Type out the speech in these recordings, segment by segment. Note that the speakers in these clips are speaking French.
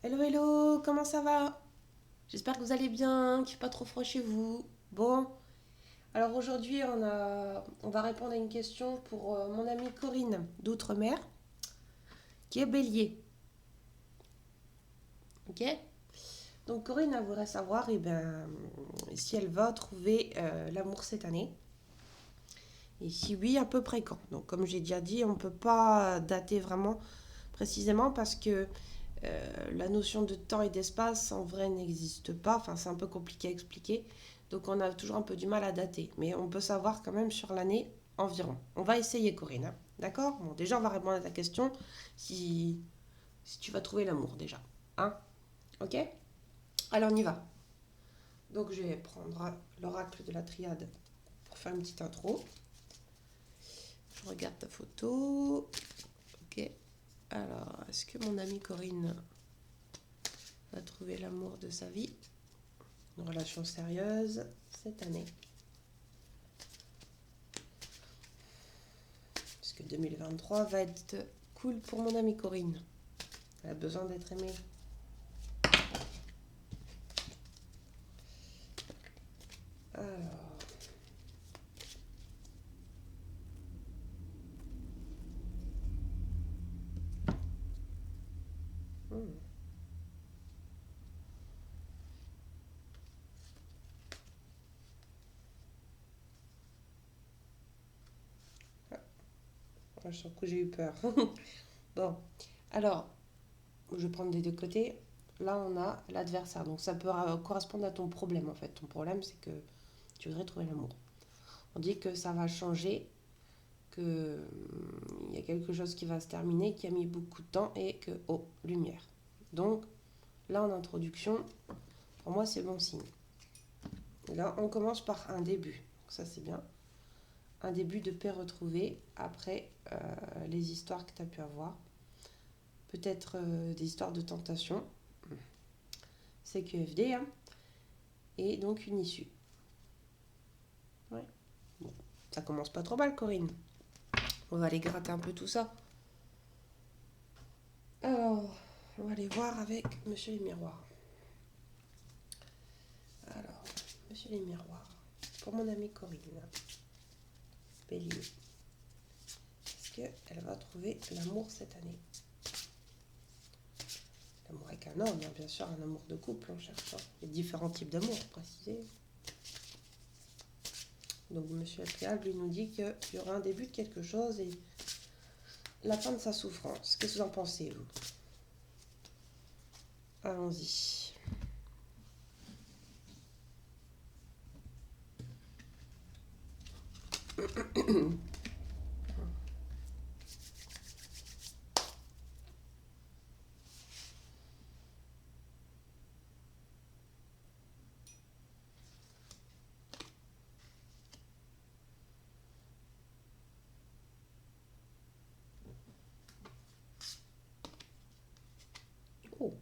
Hello, hello, comment ça va? J'espère que vous allez bien, qu'il ne fait pas trop froid chez vous. Bon, alors aujourd'hui, on va répondre à une question pour mon amie Corinne d'Outre-mer, qui est bélier. Ok? Donc Corinne, elle voudrait savoir si elle va trouver l'amour cette année. Et si oui, à peu près quand? Donc comme j'ai déjà dit, on ne peut pas dater vraiment précisément parce que la notion de temps et d'espace en vrai n'existe pas. Enfin, c'est un peu compliqué à expliquer. Donc on a toujours un peu du mal à dater. Mais on peut savoir quand même sur l'année environ. On va essayer, Corinne, hein. D'accord? Bon, déjà, on va répondre à ta question si, si tu vas trouver l'amour déjà. Hein? Ok? Alors, on y va. Donc, je vais prendre l'oracle de la triade pour faire une petite intro. Je regarde ta photo. Ok. Alors, est-ce que mon amie Corinne va trouver l'amour de sa vie? Une relation sérieuse cette année. Parce que 2023 va être cool pour mon amie Corinne. Elle a besoin d'être aimée. Alors. hmm. Ah, sur le coup, j'ai eu peur. Bon. Alors, je vais prendre des deux côtés. Là, on a l'adversaire. Donc, ça peut correspondre à ton problème, en fait. Ton problème, c'est que tu voudrais trouver l'amour. On dit que ça va changer, que il y a quelque chose qui va se terminer, qui a mis beaucoup de temps et que, oh, lumière. Donc, là, en introduction, pour moi, c'est bon signe. Et là, on commence par un début. Donc ça, c'est bien. Un début de paix retrouvée après les histoires que tu as pu avoir. Peut-être des histoires de tentation. C'est QFD, hein. Et donc une issue. Ouais. Bon, ça commence pas trop mal, Corinne. On va aller gratter un peu tout ça. Alors, on va aller voir avec Monsieur les Miroirs. Alors, Monsieur les Miroirs. Pour mon amie Corinne. Bélier. Est-ce qu'elle va trouver l'amour cette année? L'amour avec un homme, hein, bien sûr, un amour de couple, on cherche. Hein. Il y a différents types d'amour, précisé. Donc, Monsieur Aprial, lui, nous dit qu'il y aura un début de quelque chose et la fin de sa souffrance. Qu'est-ce que vous en pensez, vous? Allons-y. Oh.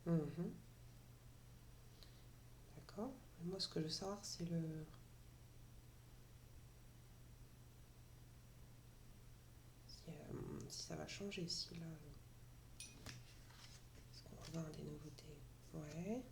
Mhm. D'accord. Moi, ce que je veux savoir, c'est si ça va changer, si là, est-ce qu'on va avoir des nouveautés? Ouais.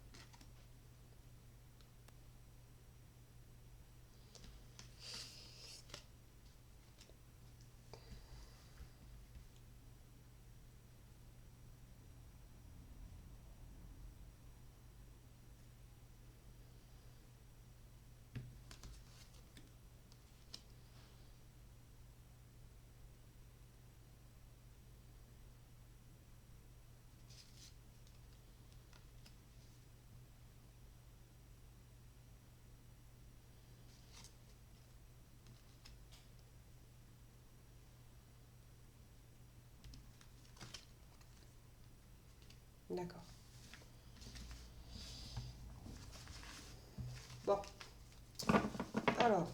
D'accord. Bon, alors.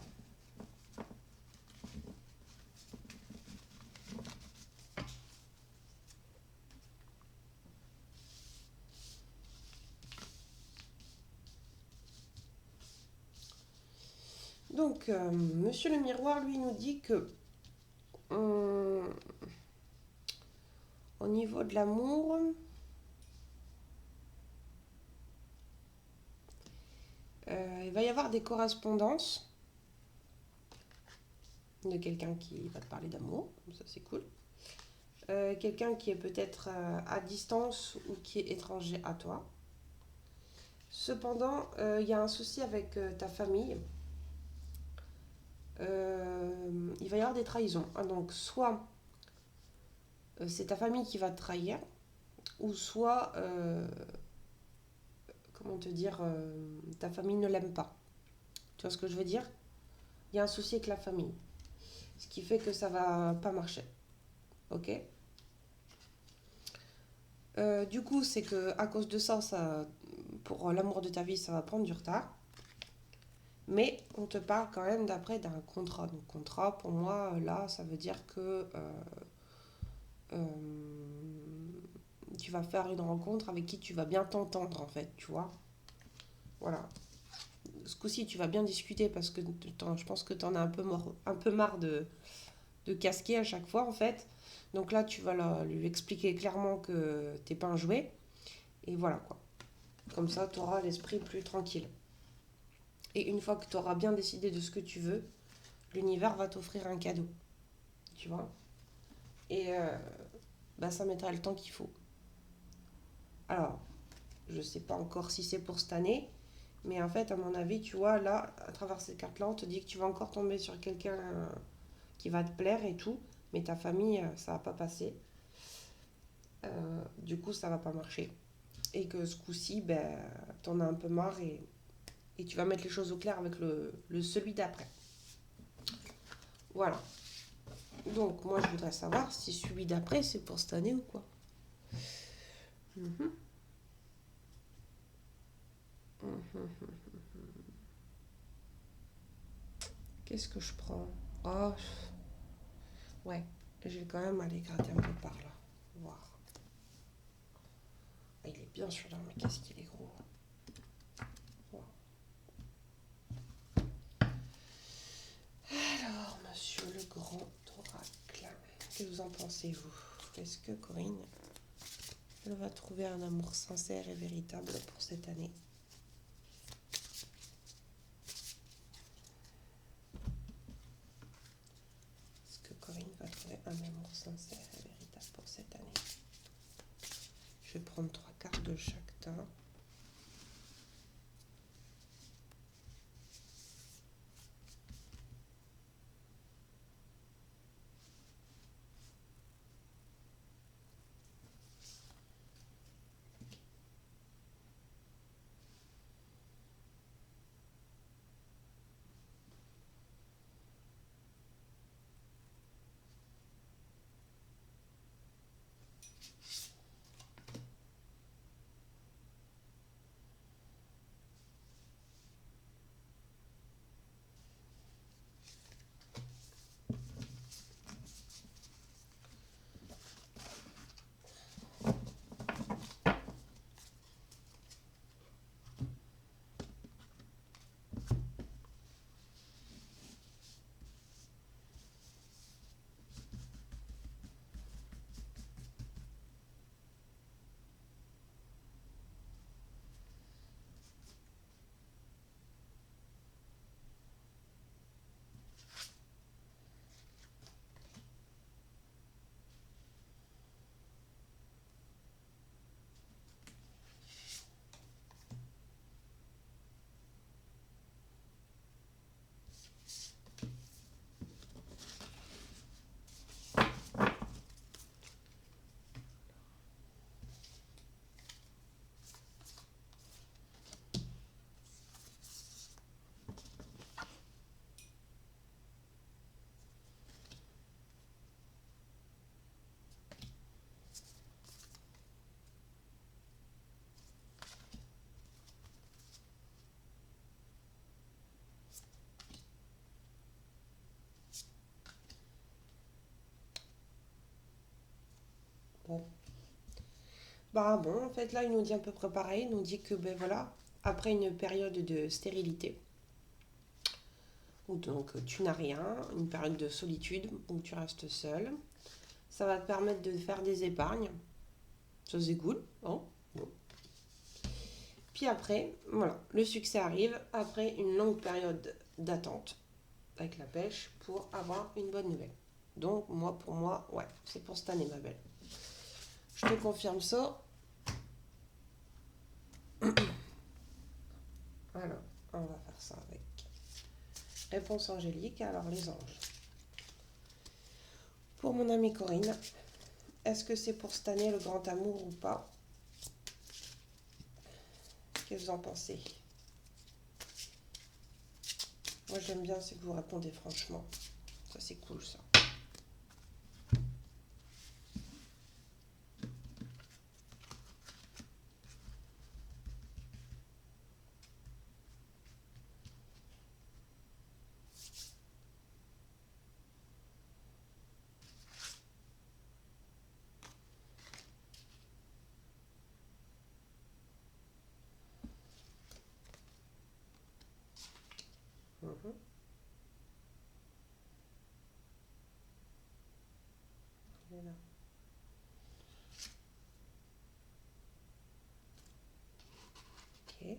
Donc, Monsieur le Miroir, lui, nous dit que au niveau de l'amour, il va y avoir des correspondances de quelqu'un qui va te parler d'amour, ça c'est cool. Quelqu'un qui est peut-être à distance ou qui est étranger à toi. Cependant, il y a un souci avec ta famille. Il va y avoir des trahisons, hein. Donc, soit c'est ta famille qui va te trahir, ou soit, comment te dire, ta famille ne l'aime pas. Tu vois ce que je veux dire? Il y a un souci avec la famille. Ce qui fait que ça va pas marcher. Ok? Du coup, c'est que à cause de ça, pour l'amour de ta vie, ça va prendre du retard. Mais on te parle quand même d'après d'un contrat. Donc contrat, pour moi, là, ça veut dire que euh, tu vas faire une rencontre avec qui tu vas bien t'entendre, en fait, tu vois. Voilà. Ce coup-ci, tu vas bien discuter parce que je pense que tu en as un peu marre de casquer à chaque fois, en fait. Donc là, tu vas lui expliquer clairement que t'es pas un jouet. Et voilà, quoi. Comme ça, tu auras l'esprit plus tranquille. Et une fois que tu auras bien décidé de ce que tu veux, l'univers va t'offrir un cadeau. Tu vois? Et bah, ça mettra le temps qu'il faut. Alors, je sais pas encore si c'est pour cette année, mais en fait, à mon avis, tu vois, là, à travers cette carte-là, on te dit que tu vas encore tomber sur quelqu'un qui va te plaire et tout, mais ta famille, ça va pas passer. Du coup, ça va pas marcher. Et que ce coup-ci, ben, t'en as un peu marre et tu vas mettre les choses au clair avec celui d'après. Voilà. Donc, moi, je voudrais savoir si celui d'après, c'est pour cette année ou quoi. Mhm. Mhm. Qu'est-ce que je prends? Oh, ouais. Je vais quand même aller gratter un peu par là. Voir. Ah, il est bien celui-là, mais qu'est-ce qu'il est gros. Wow. Alors, monsieur le grand oracle, que vous en pensez, vous? Est-ce que Corinne, elle va trouver un amour sincère et véritable pour cette année? Est-ce que Corinne va trouver un amour sincère et véritable pour cette année? Je vais prendre 3 cartes de chaque teint. Bah bon, en fait, là, il nous dit à peu près pareil. Il nous dit que, ben voilà, après une période de stérilité, où donc tu n'as rien, une période de solitude, où tu restes seul, ça va te permettre de faire des épargnes. Ça, c'est cool, hein. Bon. Puis après, voilà, le succès arrive après une longue période d'attente avec la pêche pour avoir une bonne nouvelle. Donc, moi, pour moi, ouais, c'est pour cette année, ma belle. Je te confirme ça. Alors, on va faire ça avec réponse angélique. Alors, les anges. Pour mon amie Corinne, est-ce que c'est pour cette année le grand amour ou pas? Qu'est-ce que vous en pensez? Moi, j'aime bien, c'est que vous répondez franchement. Ça, c'est cool, ça. Mhm. Il est là. Ok.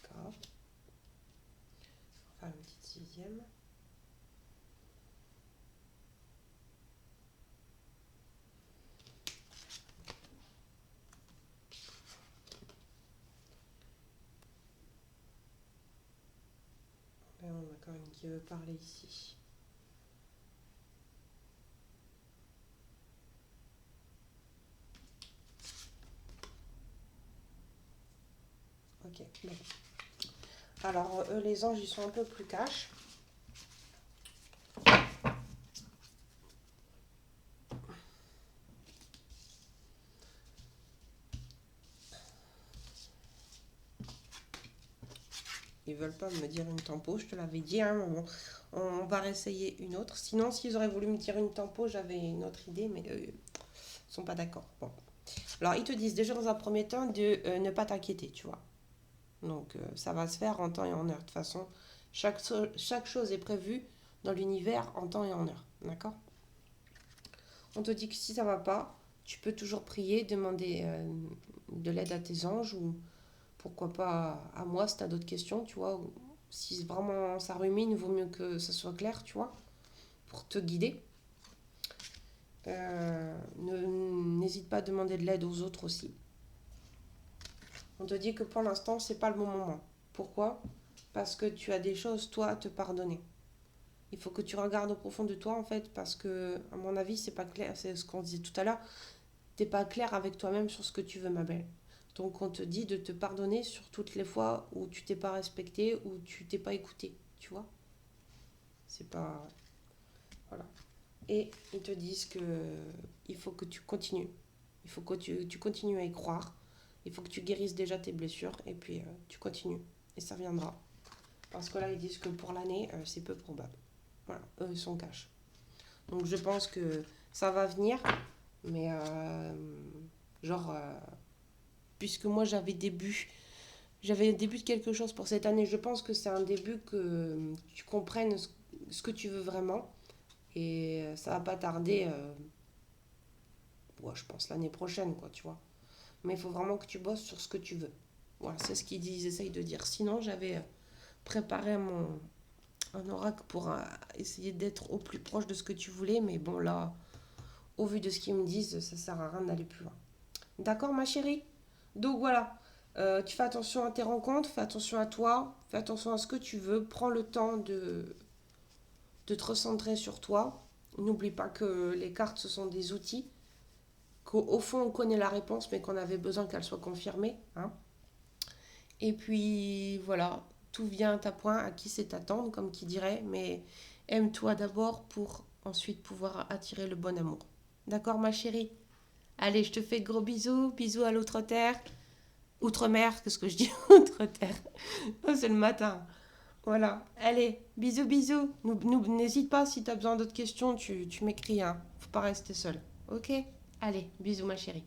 D'accord. On va faire une petite sixième. Et on a quand même qui veut parler ici. Ok. Bon. Alors, eux, les anges, ils sont un peu plus cash. Ils veulent pas me dire une tempo, je te l'avais dit, hein, mais bon, on va réessayer une autre. Sinon, s'ils auraient voulu me dire une tempo, j'avais une autre idée, mais eux, ils sont pas d'accord. Bon. Alors, ils te disent déjà dans un premier temps de ne pas t'inquiéter, tu vois. Donc, ça va se faire en temps et en heure. De toute façon, chaque chose est prévue dans l'univers en temps et en heure. D'accord? On te dit que si ça va pas, tu peux toujours prier, demander de l'aide à tes anges ou pourquoi pas à moi si tu as d'autres questions, tu vois. Ou si vraiment ça rumine, il vaut mieux que ça soit clair, tu vois, pour te guider. N'hésite pas à demander de l'aide aux autres aussi. On te dit que pour l'instant, c'est pas le bon moment. Pourquoi? Parce que tu as des choses, toi, à te pardonner. Il faut que tu regardes au profond de toi, en fait, parce que, à mon avis, c'est pas clair. C'est ce qu'on disait tout à l'heure. T'es pas clair avec toi-même sur ce que tu veux, ma belle. Donc, on te dit de te pardonner sur toutes les fois où tu t'es pas respecté, où tu t'es pas écouté. Tu vois? C'est pas. Voilà. Et ils te disent que il faut que tu continues. Il faut que tu continues à y croire. Il faut que tu guérisses déjà tes blessures et puis tu continues. Et ça viendra. Parce que là, ils disent que pour l'année, c'est peu probable. Voilà, eux, ils sont cash. Donc je pense que ça va venir. Mais genre, puisque moi j'avais un début de quelque chose pour cette année. Je pense que c'est un début que tu comprennes ce que tu veux vraiment. Et ça va pas tarder, ouais, je pense l'année prochaine, quoi, tu vois. Mais il faut vraiment que tu bosses sur ce que tu veux. Voilà, c'est ce qu'ils essayent de dire. Sinon, j'avais préparé un oracle pour essayer d'être au plus proche de ce que tu voulais. Mais bon, là, au vu de ce qu'ils me disent, ça sert à rien d'aller plus loin. D'accord, ma chérie? Donc voilà, tu fais attention à tes rencontres, fais attention à toi, fais attention à ce que tu veux. Prends le temps de te recentrer sur toi. N'oublie pas que les cartes, ce sont des outils, qu'au fond, on connaît la réponse, mais qu'on avait besoin qu'elle soit confirmée. Hein. Et puis, voilà, tout vient à point, à qui c'est attendre, comme qui dirait, mais aime-toi d'abord pour ensuite pouvoir attirer le bon amour. D'accord, ma chérie? Allez, je te fais de gros bisous. Bisous à l'autre terre. Outre-mer, qu'est-ce que je dis? Outre-terre. Oh, c'est le matin. Voilà. Allez, bisous, bisous. N'hésite pas si tu as besoin d'autres questions, tu m'écris. Hein. Faut pas rester seul. Ok? Allez, bisous ma chérie.